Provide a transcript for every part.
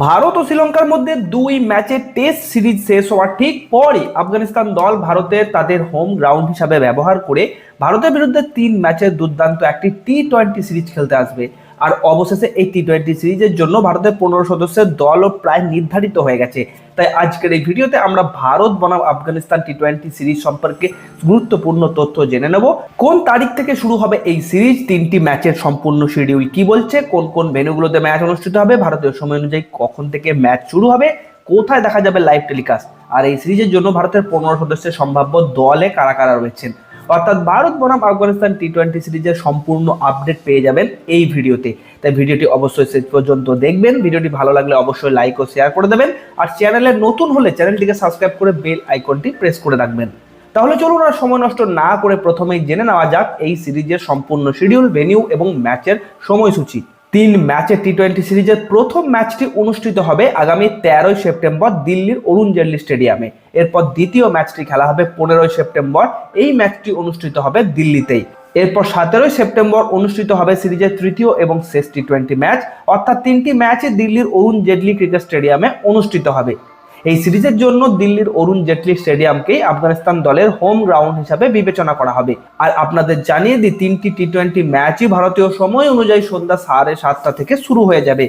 ভারত ও শ্রীলঙ্কার মধ্যে দুই ম্যাচের টেস্ট সিরিজ শেষ হওয়ার ঠিক পরই আফগানিস্তান দল ভারতের তাদের হোম গ্রাউন্ড হিসাবে ব্যবহার করে ভারতের বিরুদ্ধে 3 ম্যাচের দুর্দান্ত একটি টি-20 সিরিজ খেলতে আসবে। আর অবশেষে এই টি-20 সিরিজের জন্য ভারতের 15 সদস্যের দলও প্রায় নির্ধারিত হয়ে গেছে। তাই আজকের এই ভিডিওতে আমরা ভারত বনাম আফগানিস্তান টি-20 সিরিজ সম্পর্কে গুরুত্বপূর্ণ তথ্য জেনে নেব। কোন তারিখ থেকে শুরু হবে এই সিরিজ, 3টি ম্যাচের সম্পূর্ণ শিডিউল কি বলছে, কোন কোন ভেন্যুগুলোতে ম্যাচ অনুষ্ঠিত হবে, ভারতীয় সময় অনুযায়ী কখন থেকে ম্যাচ শুরু হবে, কোথায় দেখা যাবে লাইভ টেলিকাস্ট, আর এই সিরিজের জন্য ভারতের 15 সদস্যের সম্ভাব্য দলে কারা কারা রয়েছেন। অর্থাৎ ভারত বনাম আফগানিস্তান টি-20 সিরিজের সম্পূর্ণ আপডেট পেয়ে যাবেন এই ভিডিওতে। তাই ভিডিওটি অবশ্যই শেষ পর্যন্ত দেখবেন। ভিডিওটি ভালো লাগলে অবশ্যই লাইক ও শেয়ার করে দেবেন, আর চ্যানেলে নতুন হলে চ্যানেলটিকে সাবস্ক্রাইব করে বেল আইকনটি প্রেস করে রাখবেন। তাহলে চলুন আর সময় নষ্ট না করে প্রথমেই জেনে নেওয়া যাক এই সিরিজের সম্পূর্ণ শিডিউল, ভেন্যু এবং ম্যাচের সময়সূচি। 3 ম্যাচের টি-20 সিরিজের প্রথম ম্যাচটি অনুষ্ঠিত হবে আগামী 13 সেপ্টেম্বর দিল্লির অরুণ জেটলি স্টেডিয়ামে। এরপর দ্বিতীয় ম্যাচটি খেলা হবে 15 সেপ্টেম্বর। এই ম্যাচটি অনুষ্ঠিত হবে দিল্লিতেই। এরপর 17 সেপ্টেম্বর অনুষ্ঠিত হবে সিরিজের তৃতীয় এবং শেষ টি-20 ম্যাচ, অর্থাৎ 3টি ম্যাচে দিল্লির অরুণ জেটলি ক্রিকেট স্টেডিয়ামে অনুষ্ঠিত হবে। এই সিরিজের জন্য দিল্লির অরুণ জেটলি স্টেডিয়ামকেই আফগানিস্তান দলের হোম গ্রাউন্ড হিসাবে বিবেচনা করা হবে। আর আপনাদের জানিয়ে দিই, 3টি টি-20 ম্যাচই ভারতীয় সময় অনুযায়ী সন্ধ্যা 7:30 থেকে শুরু হয়ে যাবে।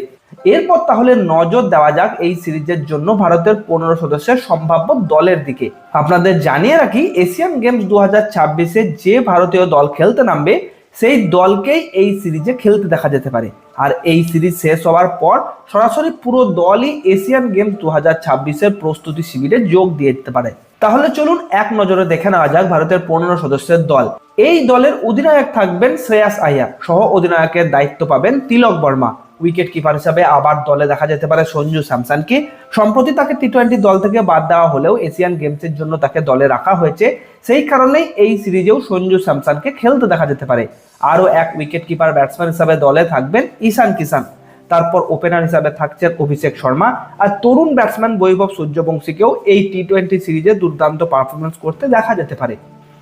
এরপর তাহলে নজর দেওয়া যাক এই সিরিজের জন্য ভারতের 15 সদস্যের সম্ভাব্য দলের দিকে। আপনাদের জানিয়ে রাখি, এশিয়ান গেমস 2026-এ যে ভারতীয় দল খেলতে নামবে সেই দলকেই এই সিরিজে খেলতে দেখা যেতে পারে। আর এই সিরিজ শেষ হওয়ার পর সরাসরি পুরো দলই এশিয়ান গেমস 2026-এর প্রস্তুতি শিবিরে যোগ দিয়ে দিতে পারে। তাহলে চলুন এক নজরে দেখে নেওয়া যাক ভারতের 15 সদস্যের দল। এই দলের অধিনায়ক থাকবেন শ্রেয়াস আইয়ার, সহ অধিনায়কের দায়িত্ব পাবেন তিলক বর্মা। উইকেট কিপার হিসাবে আবার দলে দেখা যেতে পারে সঞ্জু স্যামসনকে। সম্প্রতি তাকে টি-20 দল থেকে বাদ দেওয়া হলেও এশিয়ান গেমসের জন্য তাকে দলে রাখা হয়েছে। সেই কারণেই এই সিরিজেও সঞ্জু স্যামসনকে খেলতে দেখা যেতে পারে। আরও এক উইকেট কিপার ব্যাটসম্যান হিসাবে দলে থাকবেন ঈশান কিষান। তারপর ওপেনার হিসাবে থাকছেন অভিষেক শর্মা। আর তরুণ ব্যাটসম্যান বৈভব সূর্যবংশীকেও এই টি-20 সিরিজে দুর্দান্ত পারফরমেন্স করতে দেখা যেতে পারে।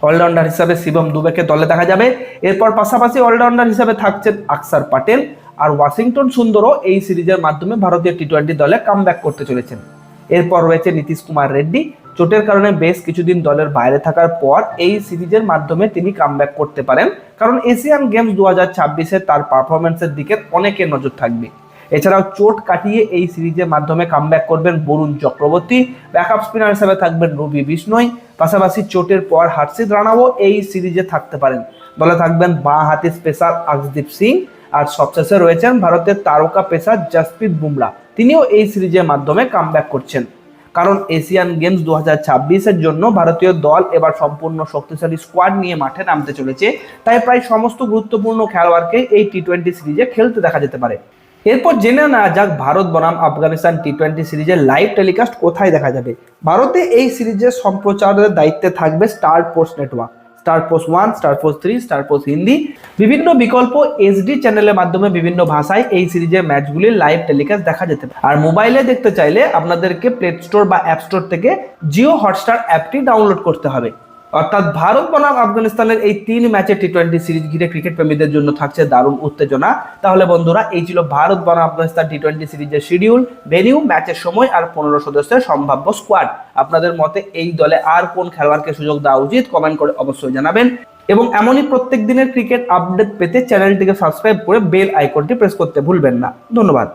অলরাউন্ডার হিসাবে শিবম দুবেকে দলে দেখা যাবে। এরপর পাশাপাশি অলরাউন্ডার হিসাবে থাকছেন অক্ষর প্যাটেল আর ওয়াশিংটন সুন্দরও এই সিরিজের মাধ্যমে ভারতীয় টি-20 দলে কামব্যাক করতে চলেছেন। এরপর রয়েছে নীতিশ কুমার রেড্ডি। চোটের কারণে বেশ কিছুদিন দলের বাইরে থাকার পর এই সিরিজের মাধ্যমে তিনি কামব্যাক করতে পারেন, কারণ এশিয়ান গেমস 2026-এ তার পারফরমেন্সের দিকে অনেকের নজর থাকবে। এছাড়াও চোট কাটিয়ে এই সিরিজের মাধ্যমে কামব্যাক করবেন বরুণ চক্রবর্তী। ব্যাকআপ স্পিনার হিসেবে থাকবেন রবি বিষ্ণই। পাশাপাশি চোটের পর হর্ষিত রানাও এই সিরিজে থাকতে পারেন। দলে থাকবেন বাঁ হাতি স্পেসার অর্শদীপ সিং। আর সবশেষে রয়েছেন ভারতের তারকা পেসার জসপ্রীত বুমরা, তিনিও এই সিরিজের মাধ্যমে কামব্যাক করছেন। কারণ এশিয়ান গেমস 2026-এর জন্য ভারতীয় দল এবার সম্পূর্ণ শক্তিশালী স্কোয়াড নিয়ে মাঠে নামতে চলেছে। তাই প্রায় সমস্ত গুরুত্বপূর্ণ খেলোয়াড়কে এই টি-20 সিরিজে খেলতে দেখা যেতে পারে। এরপর জেনে নেওয়া যাক ভারত বনাম আফগানিস্তান টি-20 সিরিজের লাইভ টেলিকাস্ট কোথায় দেখা যাবে। ভারতে এই সিরিজের সম্প্রচারের দায়িত্বে থাকবে star sports network, star sports 1, star sports 3, star sports Hindi. বিভিন্ন বিকল্প এইচডি চ্যানেলের মাধ্যমে বিভিন্ন ভাষায় এই সিরিজের ম্যাচগুলির লাইভ টেলিকাস্ট দেখা যেতে পারে। আর মোবাইলে দেখতে চাইলে আপনাদেরকে প্লে স্টোর বা অ্যাপ স্টোর থেকে জিও হটস্টার অ্যাপটি ডাউনলোড করতে হবে। অর্থাৎ ভারত বনাম আফগানিস্তানের এই 3 ম্যাচের টি-20 সিরিজ ঘিরে ক্রিকেট প্রেমীদের জন্য থাকছে দারুণ উত্তেজনা। তাহলে বন্ধুরা, এই ছিল ভারত বনাম আফগানিস্তান টি-20 সিরিজের শিডিউল, ভেন্যু, ম্যাচের সময় আর 15 সদস্যের সম্ভাব্য স্কোয়াড। আপনাদের মতে এই দলে আর কোন খেলোয়াড়কে সুযোগ দেওয়া উচিত, কমেন্ট করে অবশ্যই জানাবেন। এবং এমনই প্রত্যেক দিনের ক্রিকেট আপডেট পেতে চ্যানেলটিকে সাবস্ক্রাইব করে বেল আইকনটি প্রেস করতে ভুলবেন না। ধন্যবাদ।